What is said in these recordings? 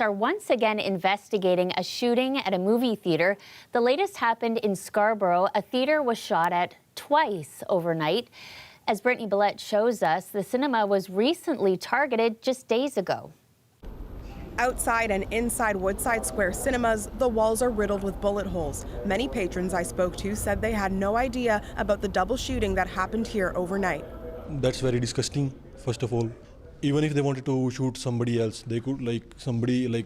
Are once again investigating a shooting at a movie theater. The latest happened in Scarborough. A theater was shot at twice overnight. As Brittany Billette shows us, the cinema was recently targeted just days ago. Outside and inside Woodside Square cinemas, the walls are riddled with bullet holes. Many patrons I spoke to said they had no idea about the double shooting that happened here overnight. That's very disgusting, first of all. Even if they wanted to shoot somebody else, they could, somebody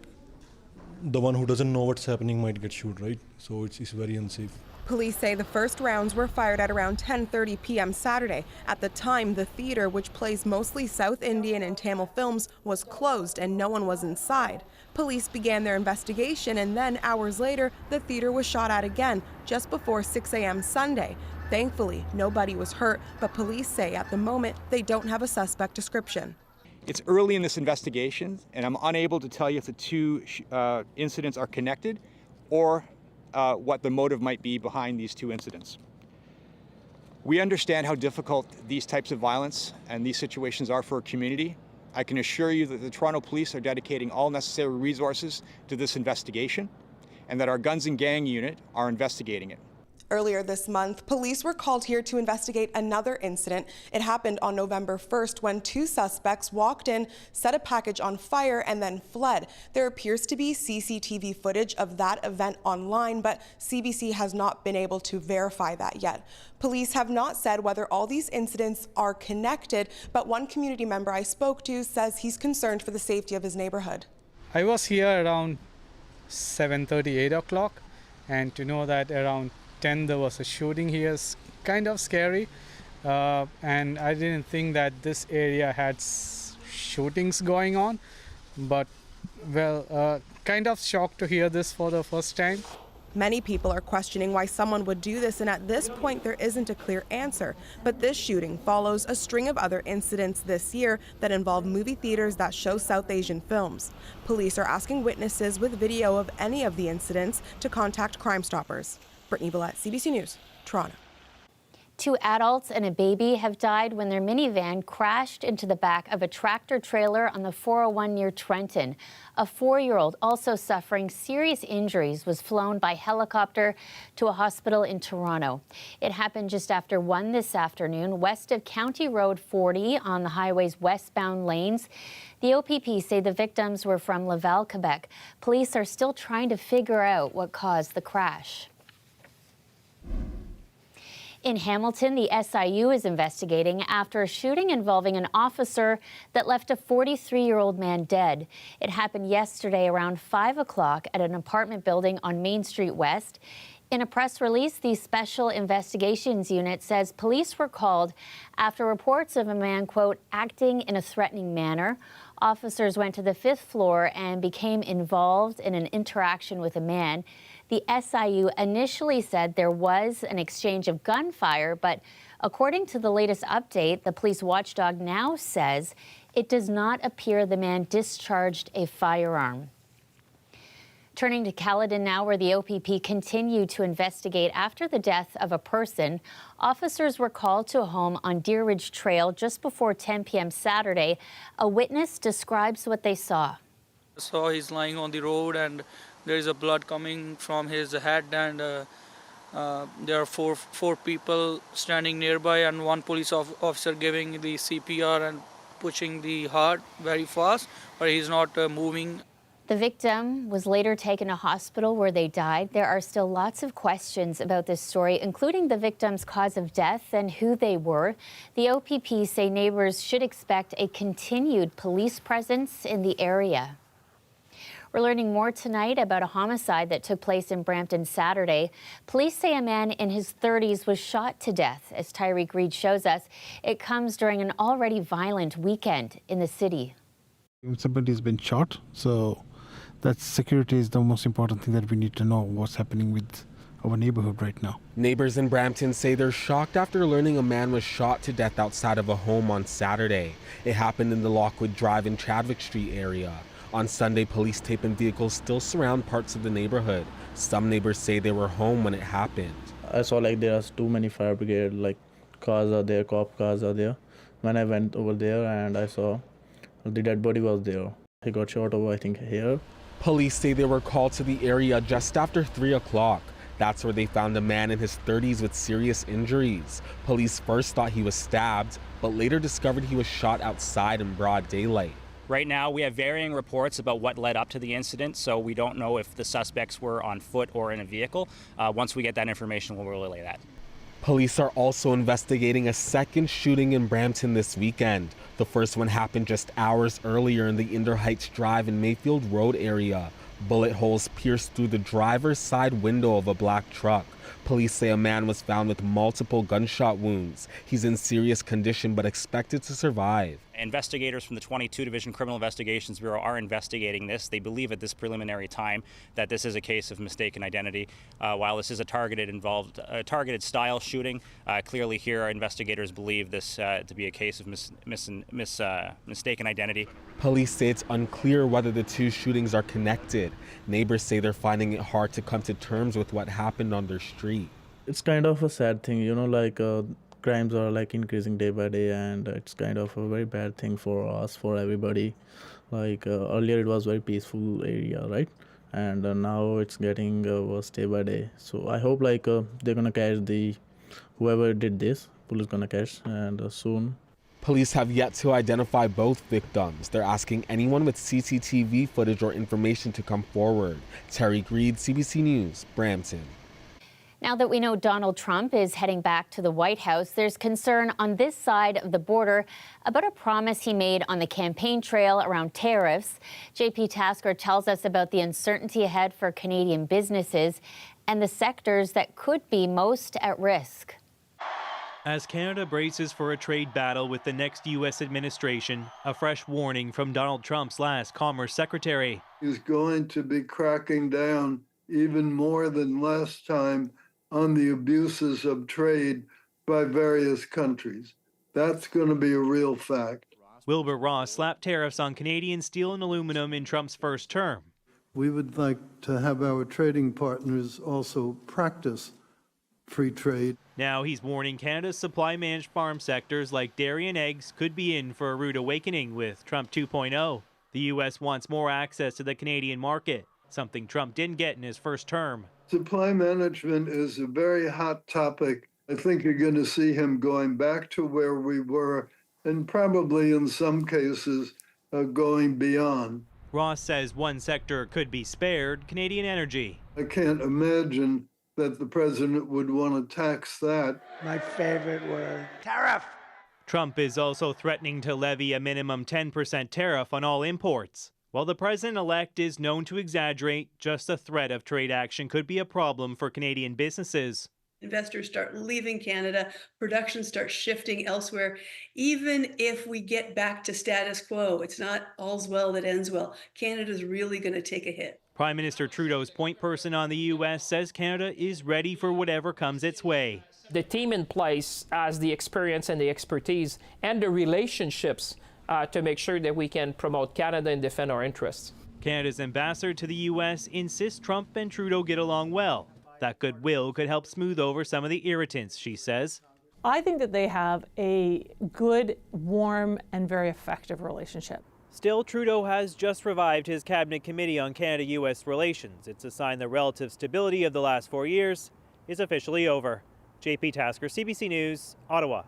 the one who doesn't know what's happening might get shot, right? So it's very unsafe. Police say the first rounds were fired at around 10:30 p.m. Saturday. At the time, the theater, which plays mostly South Indian and Tamil films, was closed and no one was inside. Police began their investigation, and then hours later, the theater was shot at again, just before 6 a.m. Sunday. Thankfully, nobody was hurt, but police say at the moment they don't have a suspect description. It's early in this investigation, and I'm unable to tell you if the two incidents are connected or what the motive might be behind these two incidents. We understand how difficult these types of violence and these situations are for a community. I can assure you that the Toronto Police are dedicating all necessary resources to this investigation, and that our Guns and Gang unit are investigating it. Earlier this month, police were called here to investigate another incident. It happened on November 1st when two suspects walked in, set a package on fire, and then fled. There appears to be CCTV footage of that event online, but CBC has not been able to verify that yet. Police have not said whether all these incidents are connected, but one community member I spoke to says he's concerned for the safety of his neighborhood. I was here around 7:30, 8 o'clock, and to know that around 10 there was a shooting here is kind of scary, and I didn't think that this area had shootings going on, but kind of shocked to hear this for the first time. Many people are questioning why someone would do this, and at this point there isn't a clear answer. But this shooting follows a string of other incidents this year that involve movie theaters that show South Asian films. Police are asking witnesses with video of any of the incidents to contact Crime Stoppers. Brittany Billette, CBC News, Toronto. 2 adults and a baby have died when their minivan crashed into the back of a tractor trailer on the 401 near Trenton. A 4-year-old, also suffering serious injuries, was flown by helicopter to a hospital in Toronto. It happened just after 1 this afternoon, west of County Road 40 on the highway's westbound lanes. The OPP say the victims were from Laval, Quebec. Police are still trying to figure out what caused the crash. In Hamilton, the SIU is investigating after a shooting involving an officer that left a 43-year-old man dead. It happened yesterday around 5 o'clock at an apartment building on Main Street West. In a press release, the Special Investigations Unit says police were called after reports of a man, quote, acting in a threatening manner. Officers went to the 5th floor and became involved in an interaction with a man. The SIU initially said there was an exchange of gunfire, but according to the latest update, the police watchdog now says it does not appear the man discharged a firearm. Turning to Caledon now, where the OPP continued to investigate after the death of a person. Officers were called to a home on Deer Ridge Trail just before 10 p.m. Saturday. A witness describes what they saw. I saw he's lying on the road and there is a blood coming from his head, and there are four people standing nearby and one police officer giving the CPR and pushing the heart very fast, but he's not moving. The victim was later taken to hospital where they died. There are still lots of questions about this story, including the victim's cause of death and who they were. The OPP say neighbors should expect a continued police presence in the area. We're learning more tonight about a homicide that took place in Brampton Saturday. Police say a man in his 30s was shot to death. As Tyreek Reed shows us, it comes during an already violent weekend in the city. Somebody's been shot, so that security is the most important thing that we need to know what's happening with our neighborhood right now. Neighbors in Brampton say they're shocked after learning a man was shot to death outside of a home on Saturday. It happened in the Lockwood Drive and Chadwick Street area. On Sunday, police tape and vehicles still surround parts of the neighborhood. Some neighbors say they were home when it happened. I saw there are too many fire brigade, cars are there, cop cars are there. When I went over there and I saw the dead body was there. He got shot over, I think, here. Police say they were called to the area just after 3 o'clock. That's where they found a man in his 30s with serious injuries. Police first thought he was stabbed, but later discovered he was shot outside in broad daylight. Right now, we have varying reports about what led up to the incident, so we don't know if the suspects were on foot or in a vehicle. Once we get that information, we'll relay that. Police are also investigating a second shooting in Brampton this weekend. The first one happened just hours earlier in the Inder Heights Drive and Mayfield Road area. Bullet holes pierced through the driver's side window of a black truck. Police say a man was found with multiple gunshot wounds. He's in serious condition but expected to survive. Investigators from the 22 Division Criminal Investigations Bureau are investigating this. They believe at this preliminary time that this is a case of mistaken identity. While this is a targeted style shooting, clearly here our investigators believe this to be a case of mistaken identity. Police say it's unclear whether the two shootings are connected. Neighbors say they're finding it hard to come to terms with what happened on their street. It's kind of a sad thing, crimes are increasing day by day, and it's kind of a very bad thing for us, for everybody. Earlier it was very peaceful area, right? And now it's getting worse day by day. So I hope they're gonna catch whoever did this. Police gonna catch and soon. Police have yet to identify both victims. They're asking anyone with CCTV footage or information to come forward. Terry Greed, CBC News, Brampton. Now that we know Donald Trump is heading back to the White House, there's concern on this side of the border about a promise he made on the campaign trail around tariffs. JP Tasker tells us about the uncertainty ahead for Canadian businesses and the sectors that could be most at risk. As Canada braces for a trade battle with the next U.S. administration, a fresh warning from Donald Trump's last Commerce Secretary. He's going to be cracking down even more than last time on the abuses of trade by various countries. That's going to be a real fact. Wilbur Ross slapped tariffs on Canadian steel and aluminum in Trump's first term. We would like to have our trading partners also practice free trade. Now he's warning Canada's supply-managed farm sectors like dairy and eggs could be in for a rude awakening with Trump 2.0. The U.S. wants more access to the Canadian market, something Trump didn't get in his first term. Supply management is a very hot topic. I think you're going to see him going back to where we were, and probably in some cases going beyond. Ross says one sector could be spared, Canadian energy. I can't imagine that the president would want to tax that. My favorite word, tariff. Trump is also threatening to levy a minimum 10% tariff on all imports. While the president-elect is known to exaggerate, just the threat of trade action could be a problem for Canadian businesses. Investors start leaving Canada, production starts shifting elsewhere. Even if we get back to status quo, it's not all's well that ends well. Canada's really going to take a hit. Prime Minister Trudeau's point person on the U.S. says Canada is ready for whatever comes its way. The team in place has the experience and the expertise and the relationships to make sure that we can promote Canada and defend our interests. Canada's ambassador to the U.S. insists Trump and Trudeau get along well. That goodwill could help smooth over some of the irritants, she says. I think that they have a good, warm, and very effective relationship. Still, Trudeau has just revived his Cabinet Committee on Canada-U.S. relations. It's a sign the relative stability of the last 4 years is officially over. JP Tasker, CBC News, Ottawa.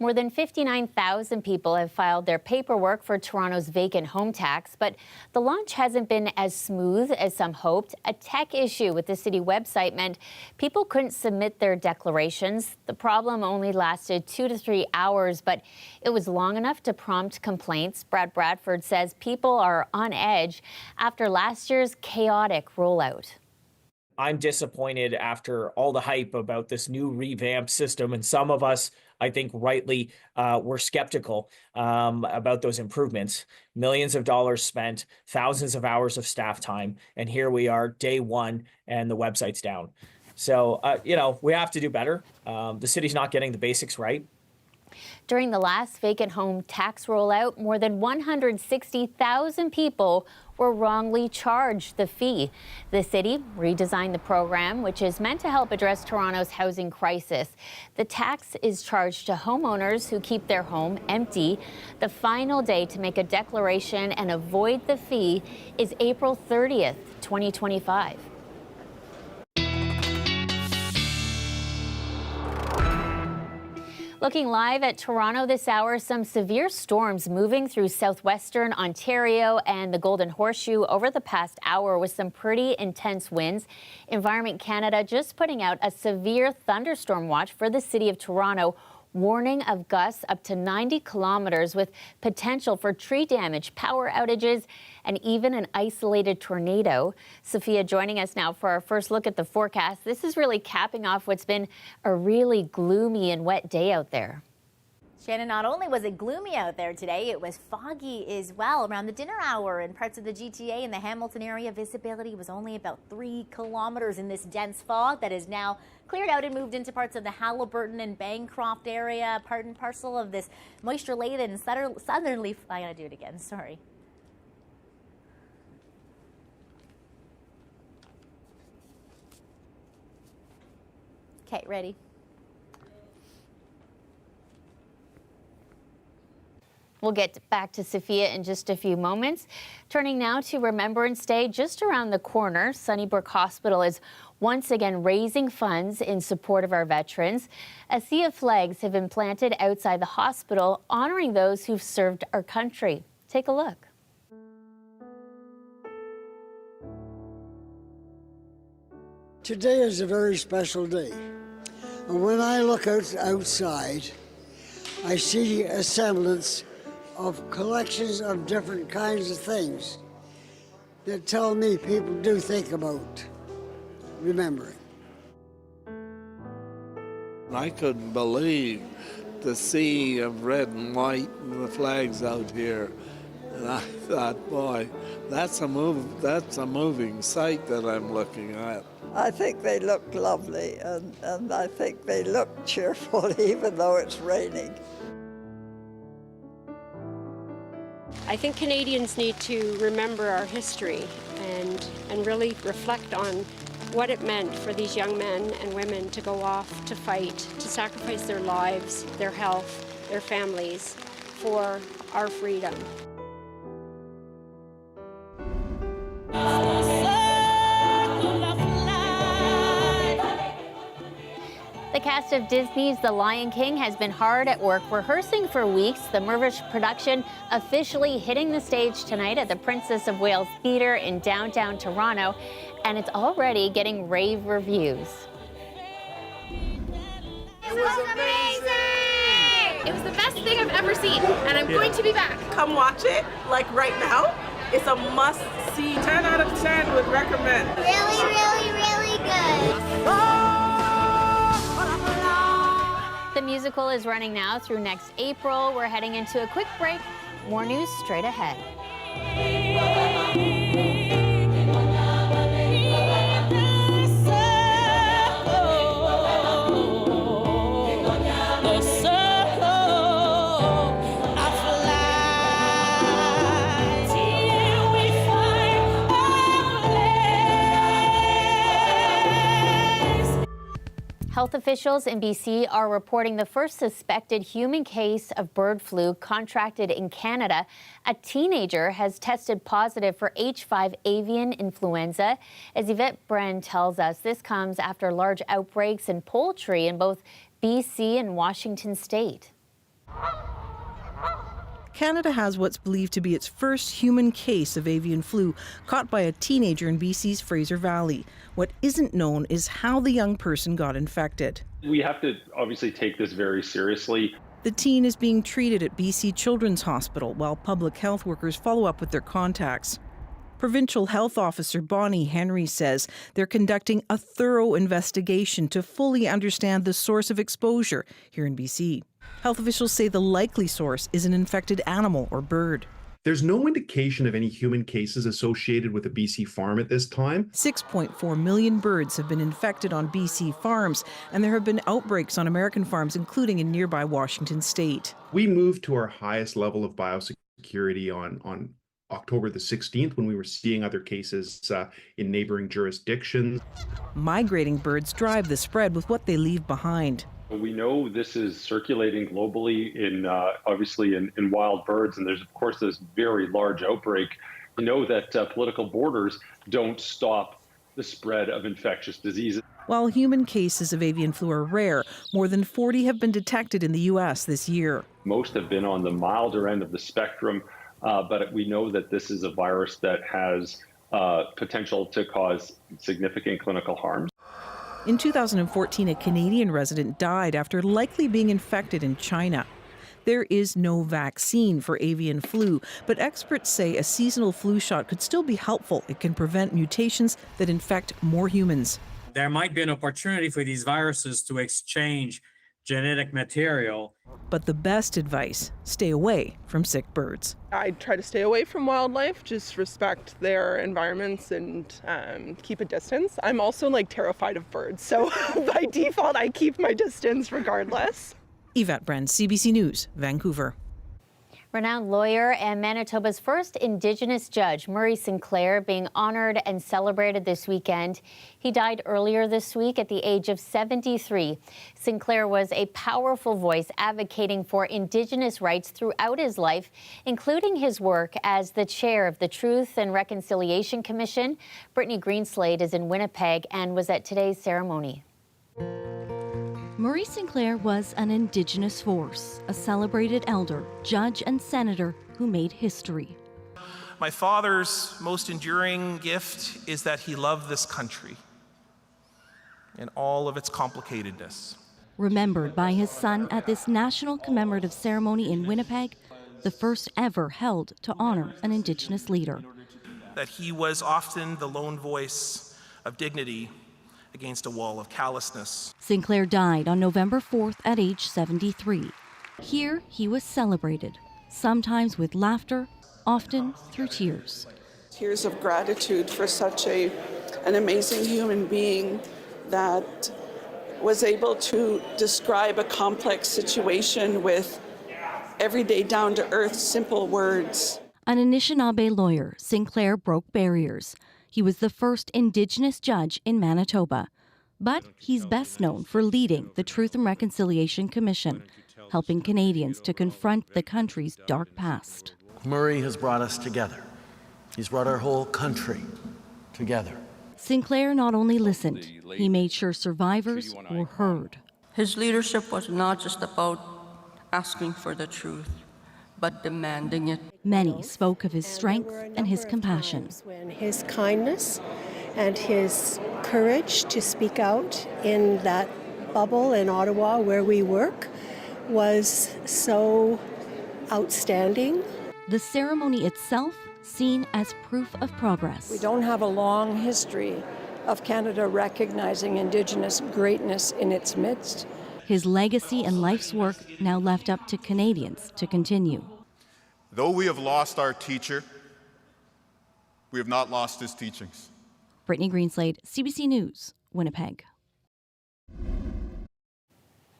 More than 59,000 people have filed their paperwork for Toronto's vacant home tax, but the launch hasn't been as smooth as some hoped. A tech issue with the city website meant people couldn't submit their declarations. The problem only lasted 2 to 3 hours, but it was long enough to prompt complaints. Brad Bradford says people are on edge after last year's chaotic rollout. I'm disappointed after all the hype about this new revamped system, and some of us, I think rightly, were skeptical about those improvements. Millions of dollars spent, thousands of hours of staff time, and here we are, day one, and the website's down. So, we have to do better. The city's not getting the basics right. During the last vacant home tax rollout, more than 160,000 people or wrongly charged the fee. The city redesigned the program, which is meant to help address Toronto's housing crisis. The tax is charged to homeowners who keep their home empty. The final day to make a declaration and avoid the fee is April 30th, 2025. Looking live at Toronto this hour, some severe storms moving through southwestern Ontario and the Golden Horseshoe over the past hour with some pretty intense winds. Environment Canada just putting out a severe thunderstorm watch for the city of Toronto, warning of gusts up to 90 kilometers with potential for tree damage, power outages, and even an isolated tornado. Sophia joining us now for our first look at the forecast. This is really capping off what's been a really gloomy and wet day out there. Shannon, not only was it gloomy out there today, it was foggy as well. Around the dinner hour in parts of the GTA and the Hamilton area, visibility was only about 3 kilometers in this dense fog that is now cleared out and moved into parts of the Halliburton and Bancroft area, part and parcel of this moisture-laden southerly. I gotta do it again, sorry. Okay, ready? We'll get back to Sophia in just a few moments. Turning now to Remembrance Day, just around the corner, Sunnybrook Hospital is once again raising funds in support of our veterans. A sea of flags have been planted outside the hospital, honoring those who've served our country. Take a look. Today is a very special day. And when I look outside, I see a semblance of collections of different kinds of things that tell me people do think about remembering. I couldn't believe the sea of red and white and the flags out here. And I thought, boy, that's a moving sight that I'm looking at. I think they look lovely and I think they look cheerful even though it's raining. I think Canadians need to remember our history and really reflect on what it meant for these young men and women to go off to fight, to sacrifice their lives, their health, their families for our freedom. The cast of Disney's The Lion King has been hard at work rehearsing for weeks. The Mirvish production officially hitting the stage tonight at the Princess of Wales Theatre in downtown Toronto, and it's already getting rave reviews. It was amazing! It was the best thing I've ever seen, and I'm going to be back. Come watch it, like right now. It's a must-see. 10 out of 10 would recommend. Really, really, really good. The musical is running now through next April. We're heading into a quick break. More news straight ahead. Health officials in BC are reporting the first suspected human case of bird flu contracted in Canada. A teenager has tested positive for H5 avian influenza. As Yvette Bren tells us, this comes after large outbreaks in poultry in both BC and Washington state. Canada has what's believed to be its first human case of avian flu, caught by a teenager in BC's Fraser Valley. What isn't known is how the young person got infected. We have to obviously take this very seriously. The teen is being treated at BC Children's Hospital while public health workers follow up with their contacts. Provincial Health Officer Bonnie Henry says they're conducting a thorough investigation to fully understand the source of exposure here in BC. Health officials say the likely source is an infected animal or bird. There's no indication of any human cases associated with a BC farm at this time. 6.4 million birds have been infected on BC farms, and there have been outbreaks on American farms, including in nearby Washington state. We moved to our highest level of biosecurity on October the 16th when we were seeing other cases in neighboring jurisdictions. Migrating birds drive the spread with what they leave behind. We know this is circulating globally in obviously in wild birds, and there's of course this very large outbreak. We know that political borders don't stop the spread of infectious diseases. While human cases of avian flu are rare, more than 40 have been detected in the U.S. this year. Most have been on the milder end of the spectrum, but we know that this is a virus that has potential to cause significant clinical harm. In 2014, a Canadian resident died after likely being infected in China. There is no vaccine for avian flu, but experts say a seasonal flu shot could still be helpful. It can prevent mutations that infect more humans. There might be an opportunity for these viruses to exchange genetic material. But the best advice, stay away from sick birds. I try to stay away from wildlife, just respect their environments and keep a distance. I'm also terrified of birds, so by default I keep my distance regardless. Yvette Brand, CBC News, Vancouver. Renowned lawyer and Manitoba's first Indigenous judge, Murray Sinclair, being honored and celebrated this weekend. He died earlier this week at the age of 73. Sinclair was a powerful voice advocating for Indigenous rights throughout his life, including his work as the chair of the Truth and Reconciliation Commission. Brittany Greenslade is in Winnipeg and was at today's ceremony. Murray Sinclair was an Indigenous force, a celebrated elder, judge, and senator who made history. My father's most enduring gift is that he loved this country and all of its complicatedness. Remembered by his son at this national commemorative ceremony in Winnipeg, the first ever held to honor an Indigenous leader. That he was often the lone voice of dignity against a wall of callousness. Sinclair died on November 4th at age 73. Here he was celebrated, sometimes with laughter, often through tears. Tears of gratitude for such an amazing human being that was able to describe a complex situation with everyday down-to-earth simple words. An Anishinaabe lawyer, Sinclair broke barriers. He was the first Indigenous judge in Manitoba, but he's best known for leading the Truth and Reconciliation Commission, helping Canadians to confront the country's dark past. Murray has brought us together. He's brought our whole country together. Sinclair not only listened, he made sure survivors were heard. His leadership was not just about asking for the truth, but demanding it. Many spoke of his strength and his compassion. When his kindness and his courage to speak out in that bubble in Ottawa where we work was so outstanding. The ceremony itself seen as proof of progress. We don't have a long history of Canada recognizing Indigenous greatness in its midst. His legacy and life's work now left up to Canadians to continue. Though we have lost our teacher, we have not lost his teachings. Brittany Greenslade, CBC News, Winnipeg.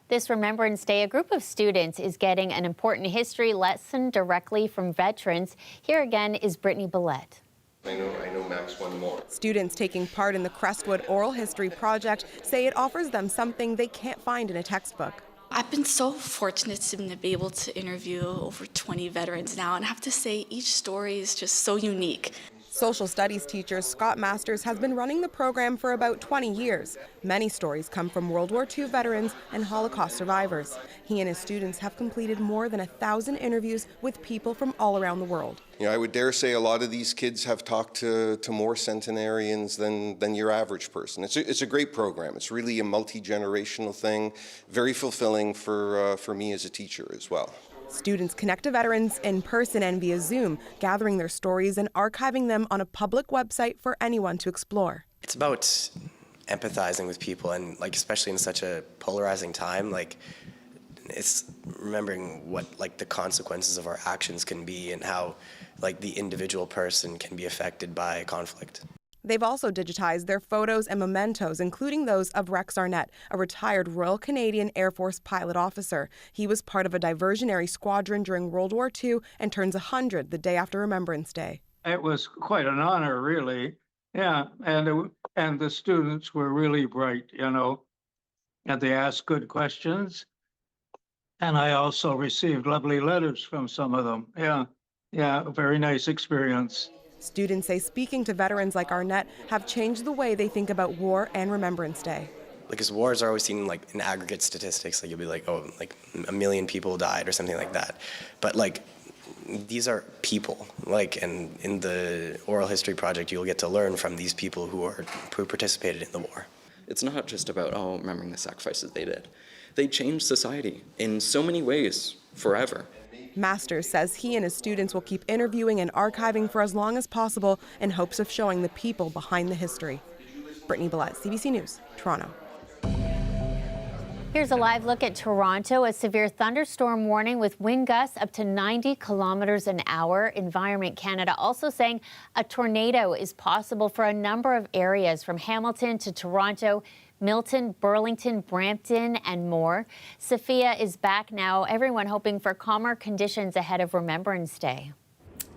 This Remembrance Day, a group of students is getting an important history lesson directly from veterans. Here again is Brittany Billette. I know Max one more. Students taking part in the Crestwood Oral History Project say it offers them something they can't find in a textbook. I've been so fortunate to be able to interview over 20 veterans now, and I have to say each story is just so unique. Social studies teacher Scott Masters has been running the program for about 20 years. Many stories come from World War II veterans and Holocaust survivors. He and his students have completed more than 1,000 interviews with people from all around the world. You know, I would dare say a lot of these kids have talked to more centenarians than your average person. It's a great program. It's really a multi-generational thing, very fulfilling for me as a teacher as well. Students connect to veterans in person and via Zoom, gathering their stories and archiving them on a public website for anyone to explore. It's about empathizing with people, and especially in such a polarizing time, it's remembering what the consequences of our actions can be and how the individual person can be affected by conflict. They've also digitized their photos and mementos, including those of Rex Arnett, a retired Royal Canadian Air Force pilot officer. He was part of a diversionary squadron during World War II and turns 100 the day after Remembrance Day. It was quite an honor, really. Yeah, and the students were really bright, and they asked good questions. And I also received lovely letters from some of them. Yeah, a very nice experience. Students say speaking to veterans like Arnett have changed the way they think about war and Remembrance Day. Because wars are always seen like in aggregate statistics, like you'll be like, oh, like 1 million people died or something like that. But like, these are people, and in the oral history project, you'll get to learn from these people who participated in the war. It's not just about, remembering the sacrifices they did. They changed society in so many ways forever. Masters says he and his students will keep interviewing and archiving for as long as possible in hopes of showing the people behind the history. Brittany Billette, CBC News, Toronto. Here's a live look at Toronto. A severe thunderstorm warning with wind gusts up to 90 kilometers an hour. Environment Canada also saying a tornado is possible for a number of areas from Hamilton to Toronto, Milton, Burlington, Brampton, and more. Sophia is back now. Everyone hoping for calmer conditions ahead of Remembrance Day.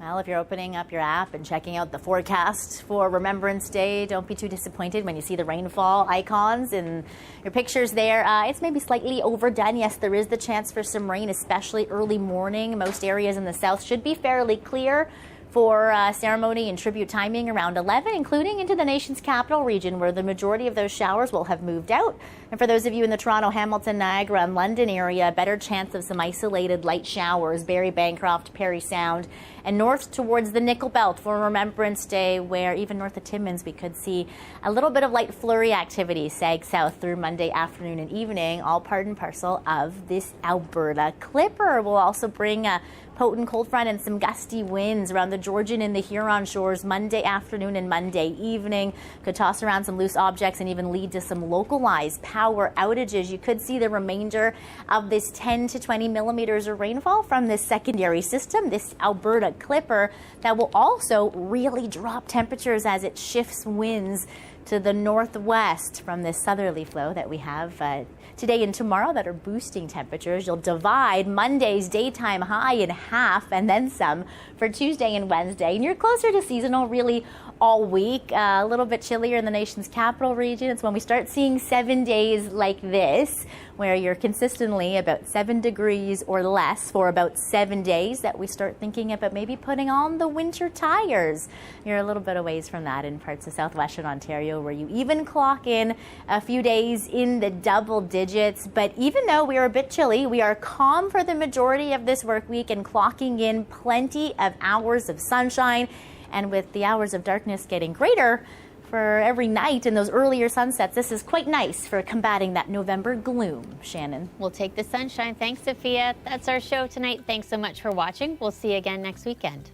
Well, if you're opening up your app and checking out the forecast for Remembrance Day, don't be too disappointed when you see the rainfall icons in your pictures there. It's maybe slightly overdone. Yes, there is the chance for some rain, especially early morning. Most areas in the south should be fairly clear for ceremony and tribute timing around 11, including into the nation's capital region, where the majority of those showers will have moved out. And for those of you in the Toronto, Hamilton, Niagara, and London area, better chance of some isolated light showers, Barrie, Bancroft, Parry Sound, and north towards the Nickel Belt for Remembrance Day, where even north of Timmins we could see a little bit of light flurry activity sag south through Monday afternoon and evening, all part and parcel of this Alberta Clipper. Will also bring a potent cold front and some gusty winds around the Georgian and the Huron shores Monday afternoon and Monday evening. Could toss around some loose objects and even lead to some localized power outages. You could see the remainder of this 10 to 20 millimeters of rainfall from this secondary system, this Alberta Clipper, that will also really drop temperatures as it shifts winds to the northwest from this southerly flow that we have today and tomorrow that are boosting temperatures. You'll divide Monday's daytime high in half and then some for Tuesday and Wednesday. And you're closer to seasonal really all week. A little bit chillier in the nation's capital region. It's when we start seeing 7 days like this, where you're consistently about 7 degrees or less for about 7 days, that we start thinking about maybe putting on the winter tires. You're a little bit a ways from that in parts of southwestern Ontario, where you even clock in a few days in the double digits. But even though we are a bit chilly, we are calm for the majority of this work week and clocking in plenty of hours of sunshine. And with the hours of darkness getting greater for every night and those earlier sunsets, this is quite nice for combating that November gloom. Shannon. We'll take the sunshine. Thanks, Sophia. That's our show tonight. Thanks so much for watching. We'll see you again next weekend.